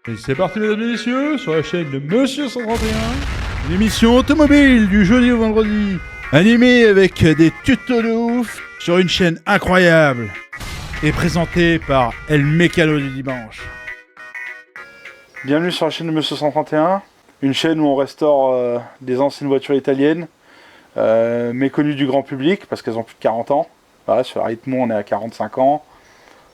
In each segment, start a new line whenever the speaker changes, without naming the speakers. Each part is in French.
Et c'est parti mesdames et messieurs, sur la chaîne de Monsieur 131, une émission automobile du jeudi au vendredi, animée avec des tutos de ouf, sur une chaîne incroyable, et présentée par El Mécano du dimanche.
Bienvenue sur la chaîne de Monsieur 131, une chaîne où on restaure des anciennes voitures italiennes, méconnues du grand public parce qu'elles ont plus de 40 ans. Voilà, sur la Ritmo on est à 45 ans,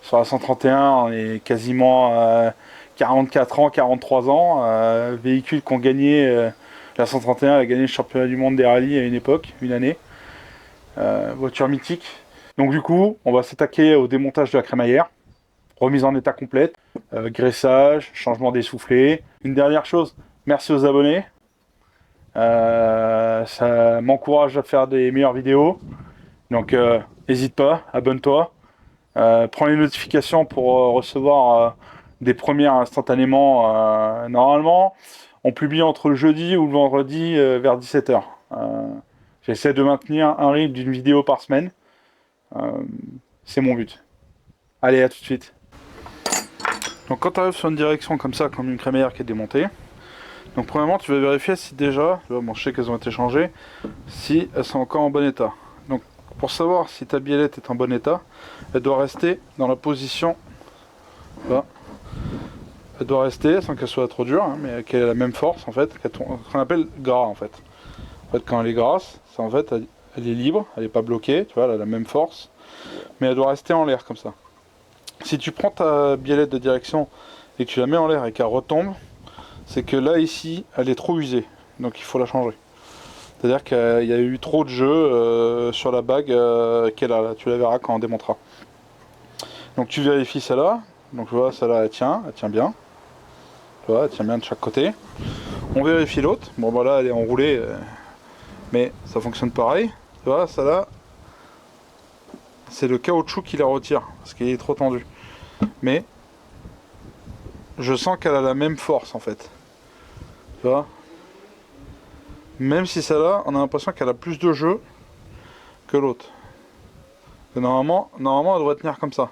sur la 131 on est quasiment 44 ans, 43 ans. Véhicule qu'on gagnait, la 131 elle a gagné le championnat du monde des rallyes à une époque, une année. Voiture mythique. Donc du coup on va s'attaquer au démontage de la crémaillère. Remise en état complète, graissage, changement des soufflets. Une dernière chose, merci aux abonnés. Ça m'encourage à faire des meilleures vidéos. Donc n'hésite pas, abonne-toi. Prends les notifications pour recevoir des premières instantanément. Normalement, on publie entre le jeudi ou le vendredi vers 17h. J'essaie de maintenir un rythme d'une vidéo par semaine. Euh, c'est mon but. Allez, à tout de suite. Donc quand tu arrives sur une direction comme ça, comme une crémaillère qui est démontée, donc premièrement tu vas vérifier si déjà, bon je sais qu'elles ont été changées, si elles sont encore en bon état. Donc pour savoir si ta biellette est en bon état, elle doit rester dans la position, là. Elle doit rester sans qu'elle soit trop dure, hein, mais qu'elle ait la même force en fait, qu'on appelle gras en fait. En fait quand elle est grasse, c'est en fait elle est libre, elle n'est pas bloquée, tu vois, elle a la même force, mais elle doit rester en l'air comme ça. Si tu prends ta biellette de direction et que tu la mets en l'air et qu'elle retombe, c'est que là ici elle est trop usée, donc il faut la changer. C'est à dire qu'il y a eu trop de jeu sur la bague qu'elle a là, tu la verras quand on démontera. Donc tu vérifies celle-là, donc tu vois celle-là elle tient bien, tu vois, elle tient bien de chaque côté. On vérifie l'autre, bon bah là elle est enroulée, mais ça fonctionne pareil, tu vois celle-là c'est le caoutchouc qui la retire parce qu'il est trop tendu. Mais je sens qu'elle a la même force en fait, tu vois. Même si celle-là, on a l'impression qu'elle a plus de jeu que l'autre. Normalement, elle devrait tenir comme ça.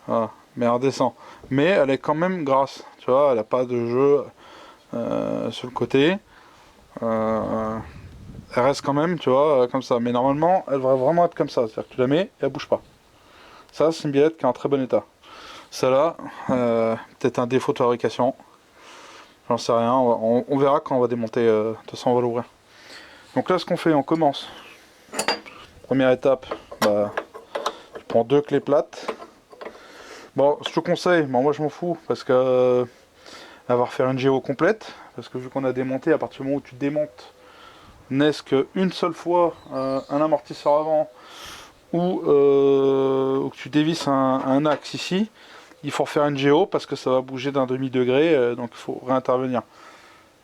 Voilà. Mais elle redescend. Mais elle est quand même grasse. Tu vois, elle n'a pas de jeu sur le côté. Elle reste quand même, tu vois, comme ça. Mais normalement, elle devrait vraiment être comme ça. C'est-à-dire que tu la mets et elle bouge pas. Ça, c'est une biellette qui est en très bon état. Celle-là, peut-être un défaut de fabrication. J'en sais rien. On verra quand on va démonter. De toute façon, on va l'ouvrir. Donc là, ce qu'on fait, on commence. Première étape, bah, tu prends 2 clés plates. Bon, je te conseille, bon, moi je m'en fous parce que elle va refaire une géo complète. Parce que vu qu'on a démonté, à partir du moment où tu démontes, n'est-ce qu'une seule fois un amortisseur avant ou que tu dévisses un axe ici, il faut refaire une géo parce que ça va bouger d'un demi-degré, donc il faut réintervenir.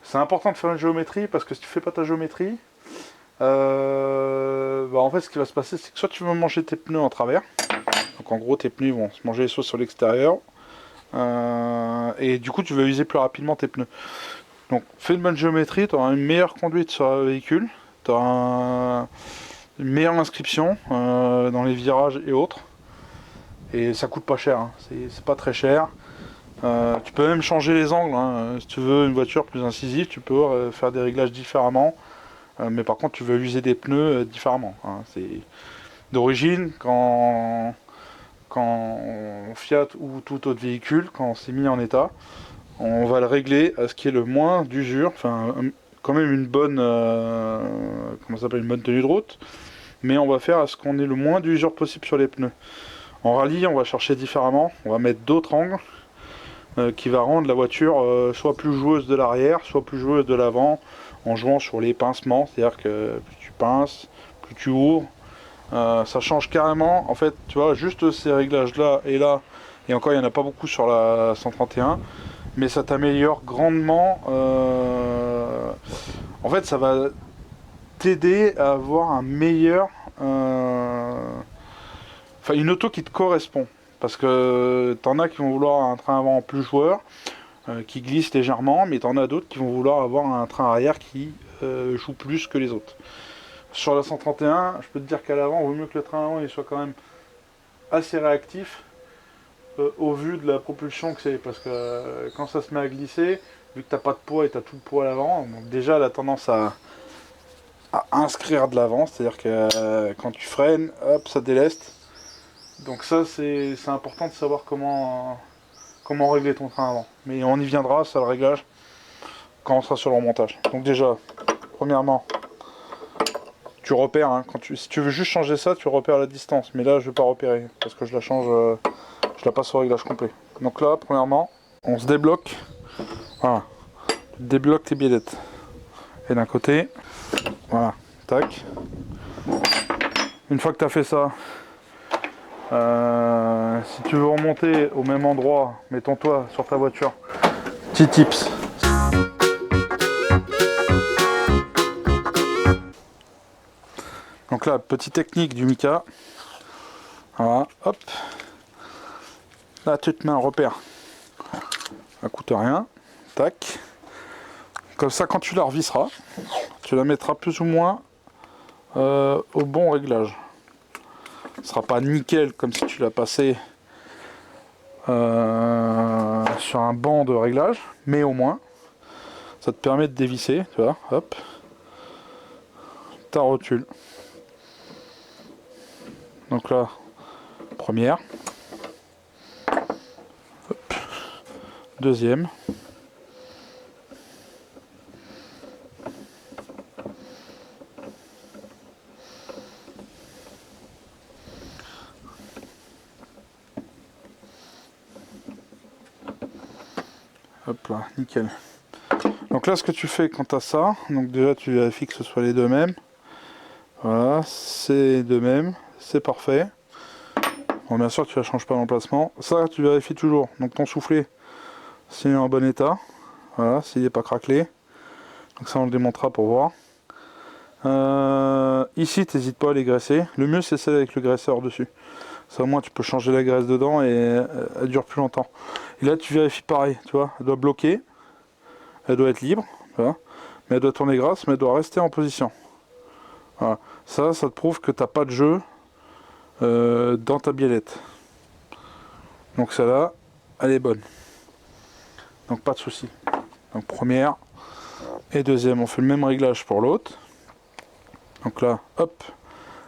C'est important de faire une géométrie parce que si tu fais pas ta géométrie, bah en fait ce qui va se passer c'est que soit tu vas manger tes pneus en travers, donc en gros tes pneus vont se manger soit sur l'extérieur, et du coup tu vas user plus rapidement tes pneus. Donc fais une bonne géométrie, tu auras une meilleure conduite sur le véhicule, tu auras une meilleure inscription dans les virages et autres, et ça coûte pas cher, hein. C'est pas très cher. Tu peux même changer les angles, hein. Si tu veux une voiture plus incisive, tu peux faire des réglages différemment. Mais par contre, tu veux user des pneus différemment, hein. C'est d'origine quand Fiat ou tout autre véhicule, quand c'est mis en état, on va le régler à ce qui est le moins d'usure, enfin quand même une bonne, comment ça s'appelle, une bonne tenue de route, mais on va faire à ce qu'on ait le moins d'usure possible sur les pneus. En rallye, on va chercher différemment, on va mettre d'autres angles qui va rendre la voiture soit plus joueuse de l'arrière, soit plus joueuse de l'avant, en jouant sur les pincements, c'est-à-dire que plus tu pinces, plus tu ouvres, ça change carrément. En fait, tu vois, juste ces réglages là, et encore il n'y en a pas beaucoup sur la 131, mais ça t'améliore grandement. En fait, ça va t'aider à avoir un meilleur, enfin une auto qui te correspond. Parce que t'en as qui vont vouloir un train avant plus joueur, qui glisse légèrement, mais t'en as d'autres qui vont vouloir avoir un train arrière qui joue plus que les autres. Sur la 131, je peux te dire qu'à l'avant, il vaut mieux que le train avant il soit quand même assez réactif au vu de la propulsion que c'est. Parce que quand ça se met à glisser, vu que t'as pas de poids et t'as tout le poids à l'avant, donc déjà elle a tendance à inscrire de l'avant, c'est-à-dire que quand tu freines, hop, ça déleste. Donc ça c'est important de savoir comment régler ton train avant. Mais on y viendra, ça le réglage, quand on sera sur le remontage. Donc déjà, premièrement, tu repères, hein, si tu veux juste changer ça, tu repères la distance. Mais là je vais pas repérer, parce que je la change, je la passe au réglage complet. Donc là, premièrement, on se débloque. Voilà. Tu débloques tes biellettes. Et d'un côté, voilà, tac. Une fois que tu as fait ça, si tu veux remonter au même endroit, mettons-toi sur ta voiture. Petit tips. Donc là, petite technique du Mika. Voilà, hop. Là, tu te mets un repère. Ça coûte rien. Tac. Comme ça, quand tu la revisseras, tu la mettras plus ou moins au bon réglage. Ce sera pas nickel comme si tu l'as passé sur un banc de réglage, mais au moins ça te permet de dévisser, tu vois, hop, ta rotule. Donc là, première, hop, deuxième, hop là, nickel. Donc là, ce que tu fais quand tu as ça, donc déjà tu vérifies que ce soit les deux mêmes. Voilà, c'est les deux mêmes, c'est parfait. Bon, bien sûr, tu ne changes pas d'emplacement. Ça, tu vérifies toujours. Donc ton soufflet, s'il est en bon état. Voilà, s'il n'est pas craquelé. Donc ça, on le démontera pour voir. Ici, t'hésites pas à les graisser. Le mieux, c'est celle avec le graisseur dessus. Ça, au moins, tu peux changer la graisse dedans et elle dure plus longtemps. Et là, tu vérifies pareil, tu vois. Elle doit bloquer. Elle doit être libre, tu vois. Mais elle doit tourner grasse, mais elle doit rester en position. Voilà. Ça te prouve que tu n'as pas de jeu dans ta biellette. Donc celle-là, elle est bonne. Donc pas de souci. Donc première et deuxième, on fait le même réglage pour l'autre. Donc là, hop,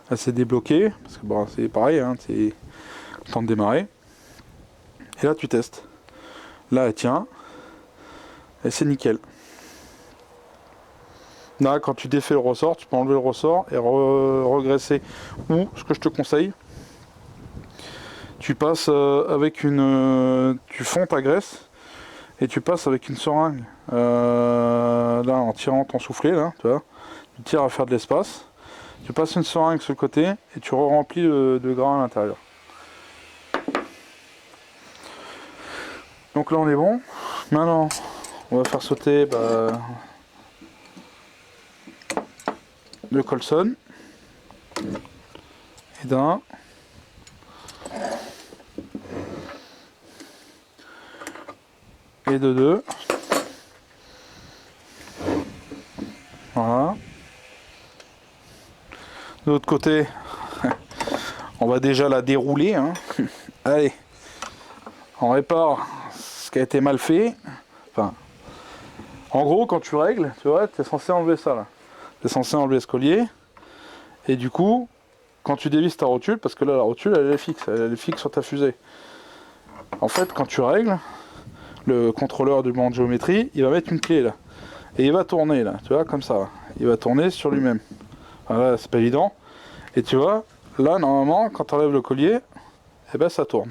elle s'est débloquée, parce que bon, c'est pareil, hein, c'est temps de démarrer. Et là tu testes. Là elle tient, et c'est nickel. Là, quand tu défais le ressort, tu peux enlever le ressort et regresser. Ou, ce que je te conseille, tu passes avec une... tu fonds ta graisse et tu passes avec une seringue. Là, en tirant ton soufflet, là, tu vois, tu tires à faire de l'espace. Tu passes une seringue sur le côté et tu remplis de gras à l'intérieur. Donc là, on est bon. Maintenant, on va faire sauter... le Colson et d'un et de deux, voilà. De l'autre côté, on va déjà la dérouler, hein. Allez, on répare ce qui a été mal fait. Enfin, en gros, quand tu règles, tu vois, tu es censé enlever ça là. Tu es censé enlever ce collier, et du coup, quand tu dévisses ta rotule, parce que là la rotule elle est fixe sur ta fusée. En fait, quand tu règles, le contrôleur du banc de géométrie, il va mettre une clé là, et il va tourner là, tu vois, comme ça. Il va tourner sur lui-même. Voilà, c'est pas évident. Et tu vois, là normalement, quand tu enlèves le collier, eh ben ça tourne.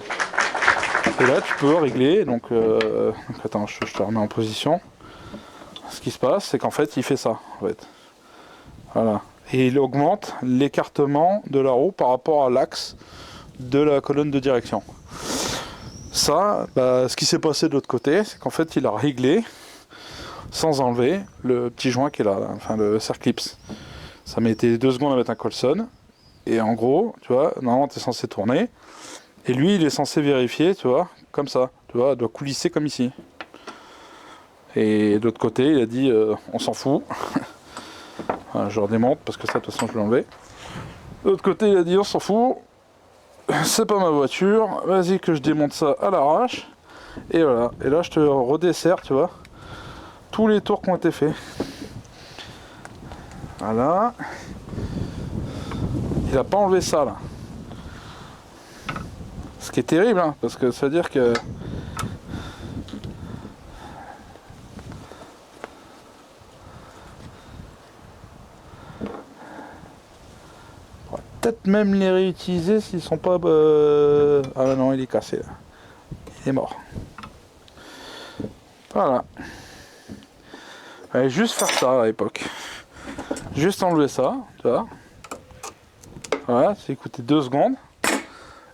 Et là tu peux régler, donc attends, je te remets en position. Ce qui se passe, c'est qu'en fait, il fait ça, en fait. Voilà. Et il augmente l'écartement de la roue par rapport à l'axe de la colonne de direction. Ça, ce qui s'est passé de l'autre côté, c'est qu'en fait il a réglé sans enlever le petit joint qui est là, enfin le circlips. Ça m'a été 2 secondes à mettre un Colson. Et en gros, tu vois, normalement tu es censé tourner. Et lui il est censé vérifier, tu vois, comme ça. Tu vois, il doit coulisser comme ici. Et de l'autre côté, il a dit on s'en fout. Voilà, je redémonte parce que ça de toute façon je vais l'enlever. De l'autre côté il a dit on s'en fout. c'est pas ma voiture. Vas-y que je démonte ça à l'arrache. Et voilà. Et là je te redessert, tu vois. Tous les tours qui ont été faits. Voilà. Il a pas enlevé ça là. Ce qui est terrible, hein, parce que ça veut dire que... On va peut-être même les réutiliser s'ils sont pas... Ah non, il est cassé là. Il est mort. Voilà. Fallait juste faire ça à l'époque. Juste enlever ça, tu vois. Voilà, c'est écouter 2 secondes.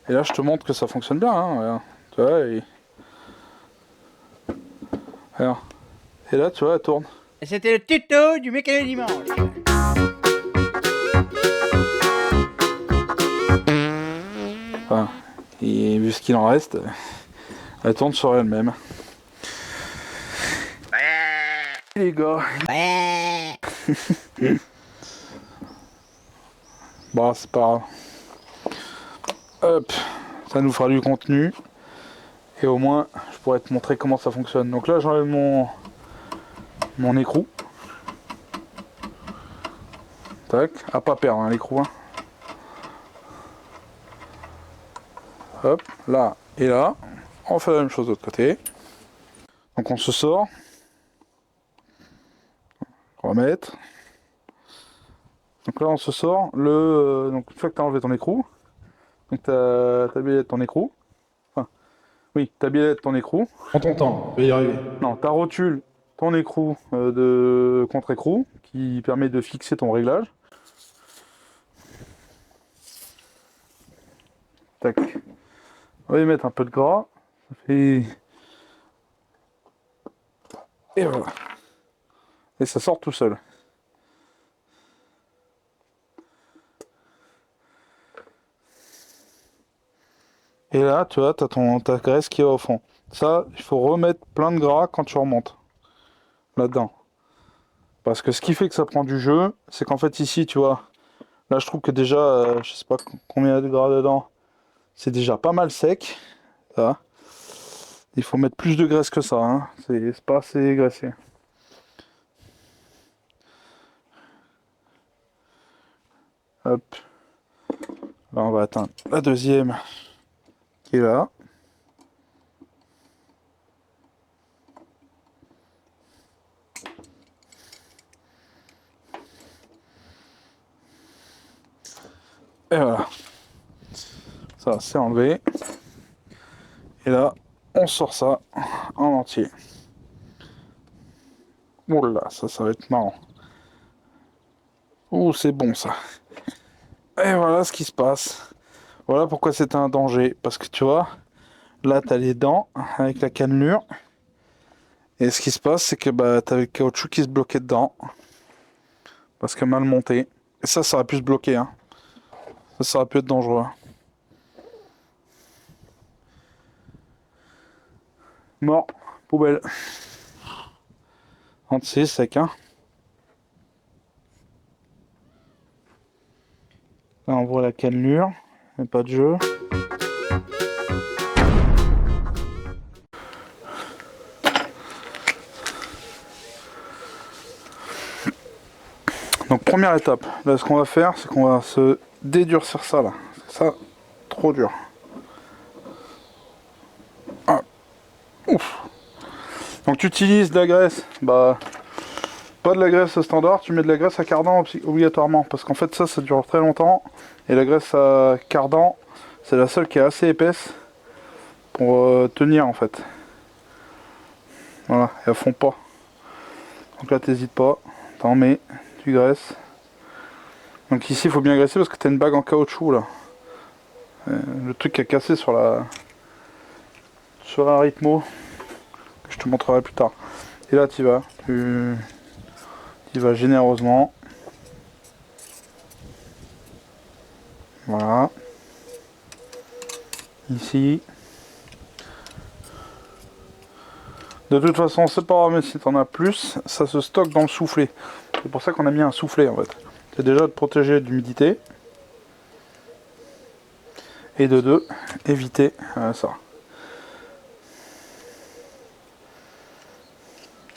Et là je te montre que ça fonctionne bien, hein, voilà. Tu vois, alors. Et là tu vois, elle tourne.
Et c'était le tuto du mécano dimanche.
Enfin, et vu ce qu'il en reste, elle tourne sur elle-même. Les gars. Bon, c'est pas grave. Hop, ça nous fera du contenu. Et au moins, je pourrais te montrer comment ça fonctionne. Donc là, j'enlève mon écrou. Tac, à pas perdre hein, l'écrou. Hein. Hop, là et là. On fait la même chose de l'autre côté. Donc on se sort. Remettre. Donc là on se sort. Donc une fois que tu as enlevé ton écrou, donc tu as bien ton écrou. Enfin, oui, tu as bien ton écrou.
On t'entend, on va y arriver.
Non, ta rotule, ton écrou de contre-écrou qui permet de fixer ton réglage. Tac. On va y mettre un peu de gras. Ça fait... Et voilà. Et ça sort tout seul. Et là, tu vois, tu as ta graisse qui est au fond. Ça, il faut remettre plein de gras quand tu remontes. Là-dedans. Parce que ce qui fait que ça prend du jeu, c'est qu'en fait ici, tu vois, là je trouve que déjà, je sais pas combien il y a de gras dedans, c'est déjà pas mal sec. Ça. Il faut mettre plus de graisse que ça, hein. C'est pas assez graissé. Hop. Là on va atteindre la deuxième qui est là. Et voilà. Ça c'est enlevé. Et là, on sort ça en entier. Oula, ça va être marrant. Ouh, c'est bon ça. Et voilà ce qui se passe. Voilà pourquoi c'est un danger. Parce que tu vois, là t'as les dents avec la cannelure. Et ce qui se passe, c'est que bah, t'as le caoutchouc qui se bloquait dedans. Parce que mal monté. Et ça aurait pu se bloquer. Hein. Ça aurait pu être dangereux. Mort, poubelle. C'est sec, hein. Là, on voit la cannelure. Il n'y a pas de jeu. Donc, première étape. Là, ce qu'on va faire, c'est qu'on va se dédurcir ça, là. C'est ça, trop dur. Ah. Ouf. Donc, tu utilises de la graisse. Bah... Pas de la graisse standard, tu mets de la graisse à cardan obligatoirement, parce qu'en fait ça dure très longtemps, et la graisse à cardan, c'est la seule qui est assez épaisse pour tenir en fait. Voilà, et elle fond pas. Donc là t'hésites pas, t'en mets, tu graisses. Donc ici il faut bien graisser parce que t'as une bague en caoutchouc là. Le truc qui a cassé sur un rythmo, que je te montrerai plus tard. Et là tu vas, il va généreusement. Voilà. Ici. De toute façon, c'est pas grave, mais si t'en as plus, ça se stocke dans le soufflet. C'est pour ça qu'on a mis un soufflet en fait. C'est déjà de protéger de l'humidité. Et de deux, éviter ça.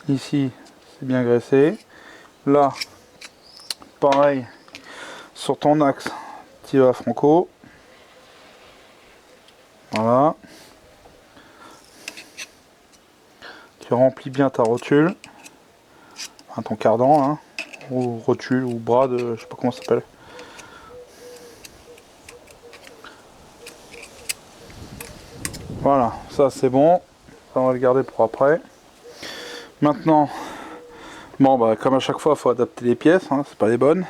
Ici, c'est bien graissé. Là, pareil, sur ton axe, tu vas franco. Voilà. Tu remplis bien ta rotule. Enfin, ton cardan, hein, ou rotule, ou bras de... je sais pas comment ça s'appelle. Voilà, ça c'est bon. Ça, on va le garder pour après. Maintenant, bon bah comme à chaque fois, il faut adapter les pièces, hein, c'est pas les bonnes.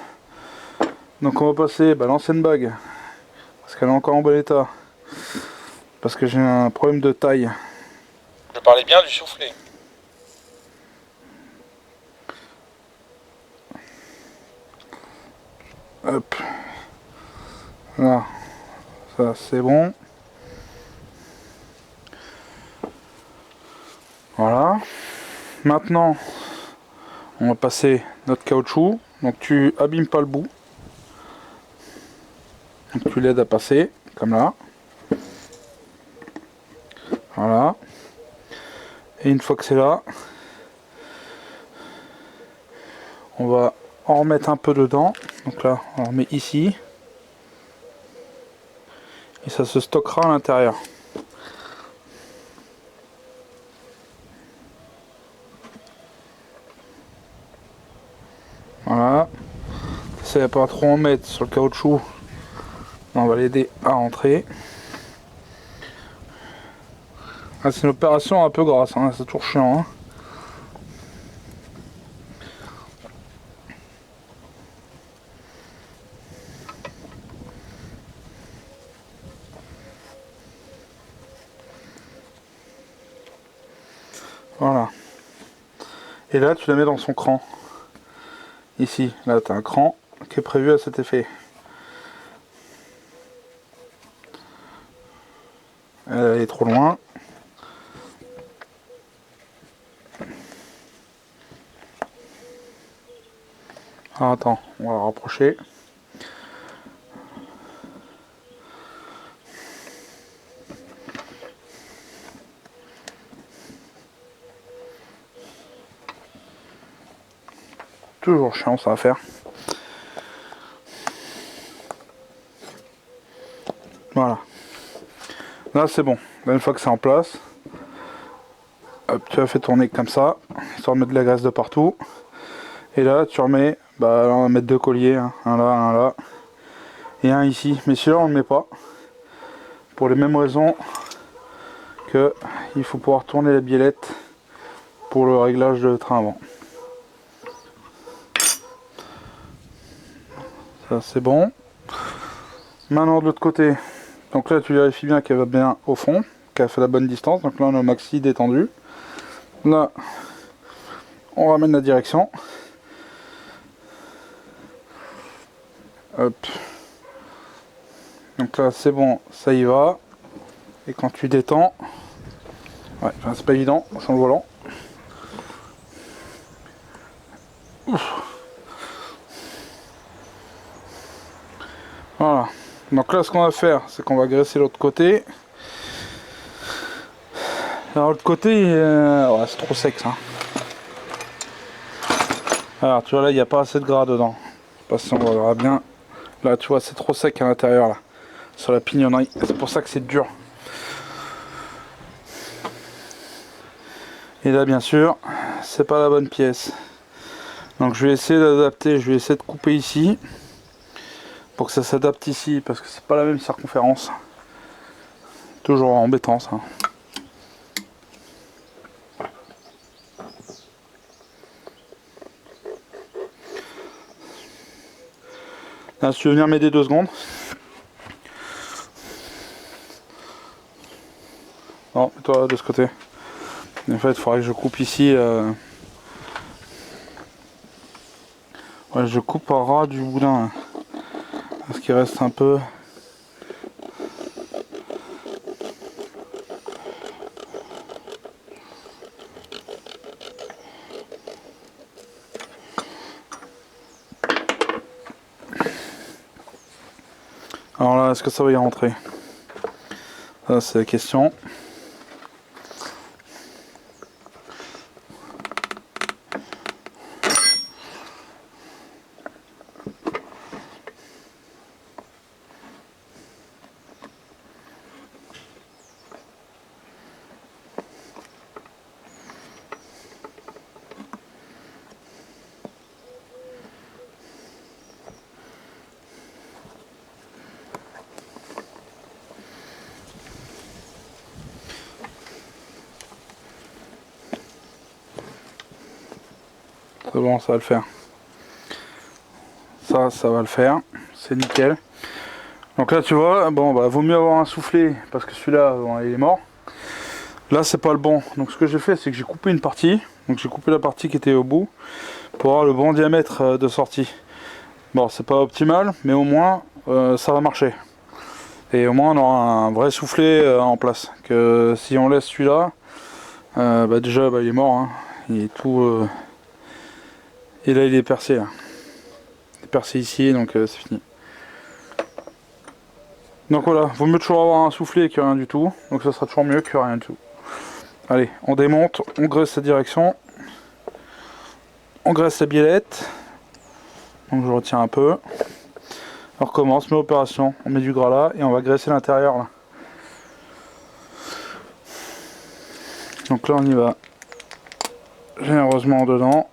Donc on va passer l'ancienne bague, parce qu'elle est encore en bon état. Parce que j'ai un problème de taille.
Je parlais bien du soufflet.
Hop. Là, ça c'est bon. Voilà. Maintenant, on va passer notre caoutchouc. Donc tu abîmes pas le bout. Donc tu l'aides à passer, comme là. Voilà. Et une fois que c'est là, on va en remettre un peu dedans. Donc là, on en remet ici. Et ça se stockera à l'intérieur. Voilà. Ça va pas trop en mettre sur le caoutchouc. On va l'aider à rentrer. Ah, c'est une opération un peu grasse, hein, c'est toujours chiant. Hein. Voilà. Et là, tu la mets dans son cran. Ici, là, tu as un cran qui est prévu à cet effet. Elle est trop loin. Ah, attends, on va la rapprocher. Toujours chiant ça à faire. Voilà. Là c'est bon. Là, une fois que c'est en place, hop, tu as fait tourner comme ça, histoire de mettre de la graisse de partout. Et là tu remets, là, on va mettre deux colliers, hein, un là, et un ici. Mais celui-là on ne le met pas. Pour les mêmes raisons que il faut pouvoir tourner la biellette pour le réglage de train avant. Ça c'est bon. Maintenant de l'autre côté, donc là tu vérifies bien qu'elle va bien au fond, qu'elle fait la bonne distance. Donc là on a le maxi détendu. Là on ramène la direction. Hop. Donc là c'est bon, ça y va. Et quand tu détends, ouais, enfin, c'est pas évident sans le volant. Ouf. Voilà. Donc là ce qu'on va faire, c'est qu'on va graisser l'autre côté. Alors l'autre côté, ouais, c'est trop sec ça. Alors tu vois là, il n'y a pas assez de gras dedans. Je sais pas si on verra bien. Là tu vois, c'est trop sec à l'intérieur là. Sur la pignonnerie. C'est pour ça que c'est dur. Et là bien sûr, c'est pas la bonne pièce. Donc je vais essayer d'adapter, je vais essayer de couper ici. Pour que ça s'adapte ici, parce que c'est pas la même circonférence. Toujours embêtant ça. Là, si tu veux venir m'aider 2 secondes. Non, toi de ce côté. En fait, il faudrait que je coupe ici. Ouais, je coupe à ras du boudin. Parce qu'il reste un peu. Alors là, est-ce que ça va y rentrer? Ça c'est la question. C'est bon, ça va le faire. Ça va le faire. C'est nickel. Donc là, tu vois, bon, bah, vaut mieux avoir un soufflet parce que celui-là, bon, il est mort. Là, c'est pas le bon. Donc, ce que j'ai fait, c'est que j'ai coupé une partie. Donc, j'ai coupé la partie qui était au bout pour avoir le bon diamètre de sortie. Bon, c'est pas optimal, mais au moins, ça va marcher. Et au moins, on aura un vrai soufflet en place. Que si on laisse celui-là, bah, déjà, bah, il est mort. Hein. Il est tout. Et là il est percé là. Il est percé ici donc c'est fini. Donc voilà, vaut mieux toujours avoir un soufflet que rien du tout. Donc ça sera toujours mieux que rien du tout. Allez, on démonte, on graisse la direction. On graisse la biellette. Donc je retiens un peu. On recommence, même opération. On met du gras là et on va graisser l'intérieur là. Donc là on y va généreusement dedans.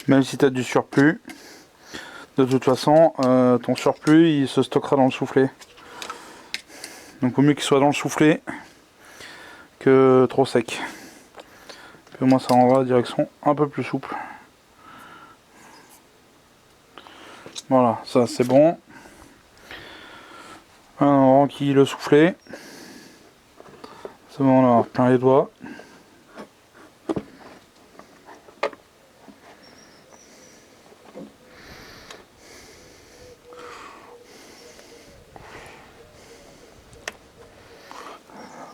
Même si tu as du surplus, de toute façon, ton surplus il se stockera dans le soufflet. Donc il vaut mieux qu'il soit dans le soufflet que trop sec. Puis au moins ça rendra la direction un peu plus souple. Voilà, ça c'est bon. On renquille le soufflet. C'est bon, on a plein les doigts.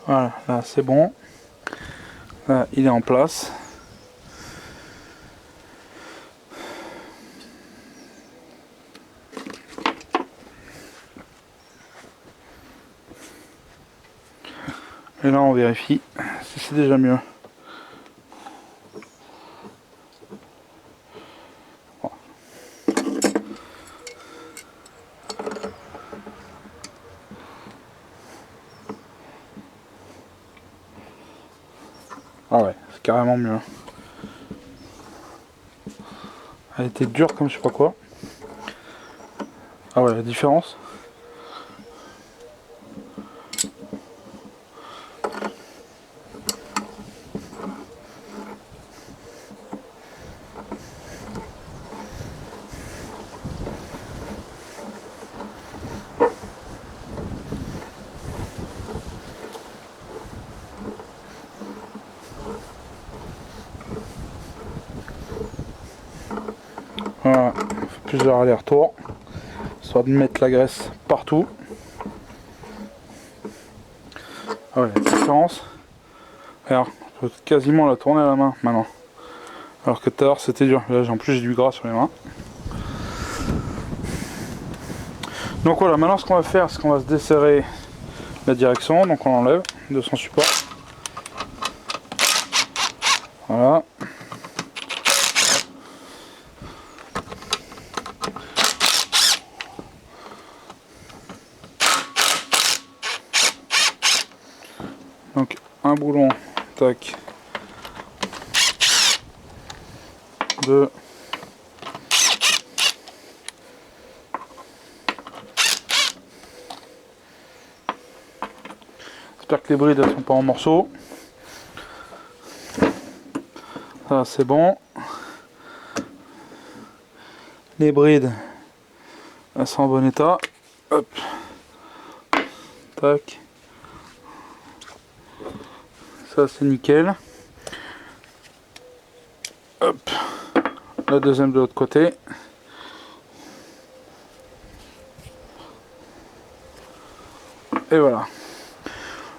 Voilà, là c'est bon. Là il est en place. Et là on vérifie si c'est déjà mieux. Ah ouais, c'est carrément mieux. Elle était dure comme je sais pas quoi. Ah ouais, la différence. Voilà, on fait plusieurs allers-retours, histoire de mettre la graisse partout. Ah ouais, la différence. Regarde, je peux quasiment la tourner à la main maintenant. Alors que tout à l'heure c'était dur. Là en plus j'ai du gras sur les mains. Donc voilà, maintenant ce qu'on va faire, c'est qu'on va se desserrer la direction. Donc on l'enlève de son support. Voilà. boulon, tac. 2. J'espère que les brides ne sont pas en morceaux. Ça c'est bon. Les brides, elles sont en bon état. Hop. Tac. Ça c'est nickel. Hop. La deuxième de l'autre côté. Et voilà.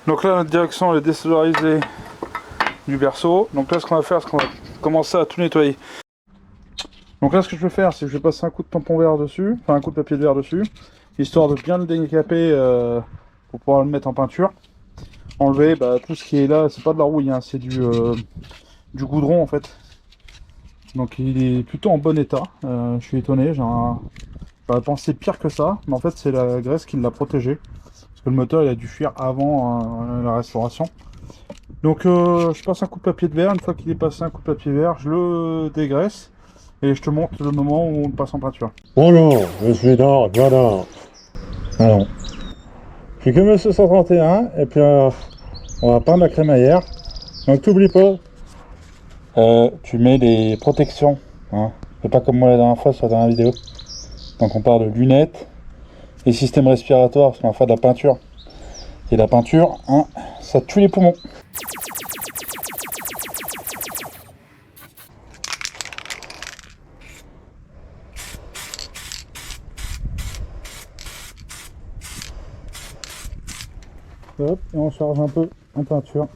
Donc là notre direction elle est désolarisée du berceau. Donc là ce qu'on va faire, c'est qu'on va commencer à tout nettoyer. Donc là ce que je vais faire, c'est que je vais passer un coup de tampon vert dessus, enfin un coup de papier de verre dessus, histoire de bien le décaper pour pouvoir le mettre en peinture. Enlever tout ce qui est là, c'est pas de la rouille, hein, c'est du goudron en fait. Donc il est plutôt en bon état, je suis étonné, j'aurais pensé pire que ça, mais en fait c'est la graisse qui l'a protégé. Parce que le moteur il a dû fuir avant la restauration. Donc je passe un coup de papier de verre, une fois qu'il est passé un coup de papier vert, je le dégraisse. Et je te montre le moment où on passe en peinture.
Bonjour, je suis dans Jordan. Alors, je suis que Monsieur 131 et puis on va peindre la crémaillère. Donc t'oublies pas, tu mets des protections. Hein. C'est pas comme moi la dernière fois sur la dernière vidéo. Donc on parle de lunettes et système respiratoire parce qu'on va faire de la peinture. Et la peinture, hein, ça tue les poumons. Hop, et on charge un peu en peinture.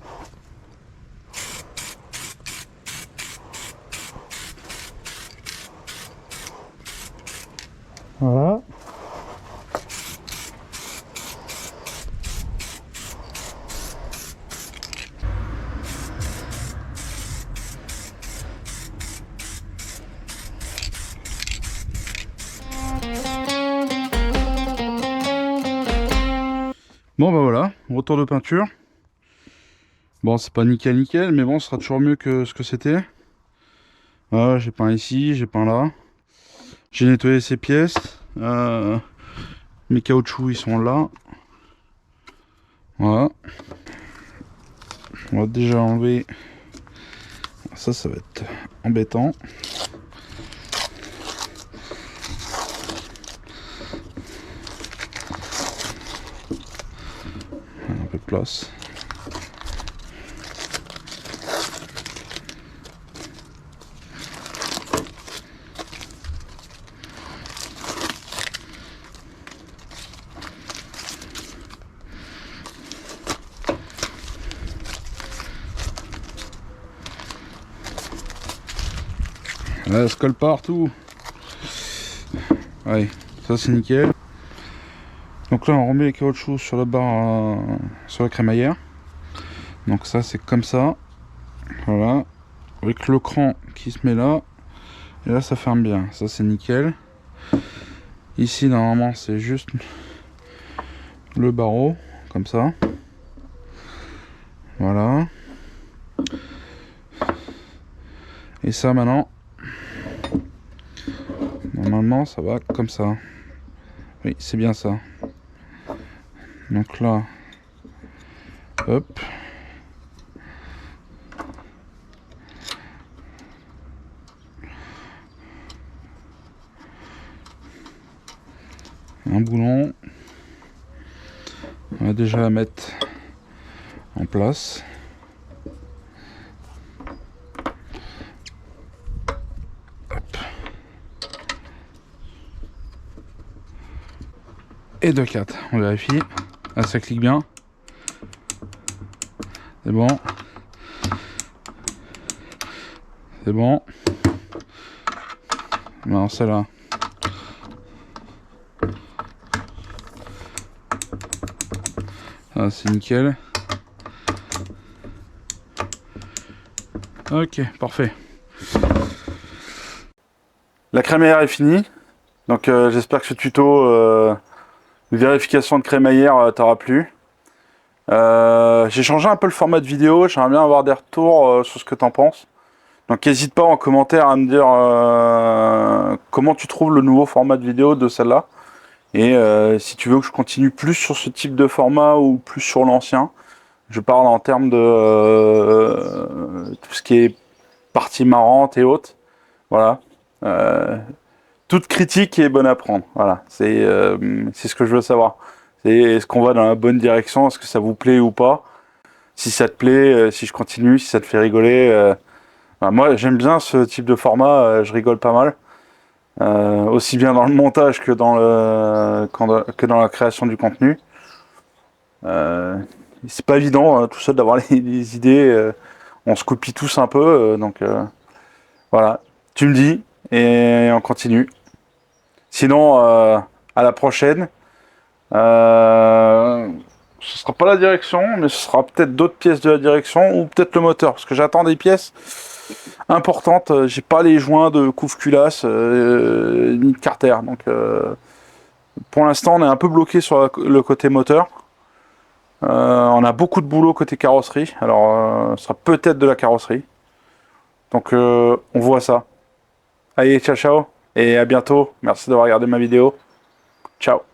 Voilà.
Bon bah voilà, retour de peinture. Bon c'est pas nickel nickel, mais bon ce sera toujours mieux que ce que c'était. Voilà, j'ai peint ici, j'ai peint là. J'ai nettoyé ces pièces. Mes caoutchoucs ils sont là. Voilà. On va déjà enlever. Ça va être embêtant. Un peu de place. Là, ça se colle partout. Ouais, ça c'est nickel. Donc là on remet les caoutchoucs sur la barre, sur la crémaillère. Donc ça c'est comme ça. Voilà. Avec le cran qui se met là. Et là ça ferme bien. Ça c'est nickel. Ici normalement c'est juste le barreau. Comme ça. Voilà. Et ça maintenant. Normalement ça va comme ça. Oui c'est bien ça. Donc là, hop. Un boulon. On va déjà la mettre en place. Hop. Et 2-4, on vérifie. Ah, ça clique bien. C'est bon. C'est bon. Non, celle-là. Ah, c'est nickel. Ok, parfait.
La crémaillère est finie. Donc j'espère que ce tuto de vérification de crémaillère t'aura plu. J'ai changé un peu le format de vidéo, j'aimerais bien avoir des retours sur ce que t'en penses. Donc n'hésite pas en commentaire à me dire comment tu trouves le nouveau format de vidéo de celle-là. Et si tu veux que je continue plus sur ce type de format ou plus sur l'ancien. Je parle en termes de tout ce qui est partie marrante et autres. Voilà. Toute critique est bonne à prendre. Voilà. C'est ce que je veux savoir. Est-ce qu'on va dans la bonne direction? Est-ce que ça vous plaît ou pas? Si ça te plaît, si je continue, si ça te fait rigoler. Moi, j'aime bien ce type de format. Je rigole pas mal. Aussi bien dans le montage que dans la création du contenu. C'est pas évident tout seul d'avoir les idées. On se copie tous un peu. Donc voilà. Tu me dis et on continue. Sinon, à la prochaine. Ce sera pas la direction, mais ce sera peut-être d'autres pièces de la direction ou peut-être le moteur, parce que j'attends des pièces importantes. J'ai pas les joints de couve-culasse ni de carter, donc pour l'instant on est un peu bloqué sur le côté moteur. On a beaucoup de boulot côté carrosserie, alors ce sera peut-être de la carrosserie. Donc on voit ça. Allez, ciao ciao et à bientôt. Merci d'avoir regardé ma vidéo. Ciao.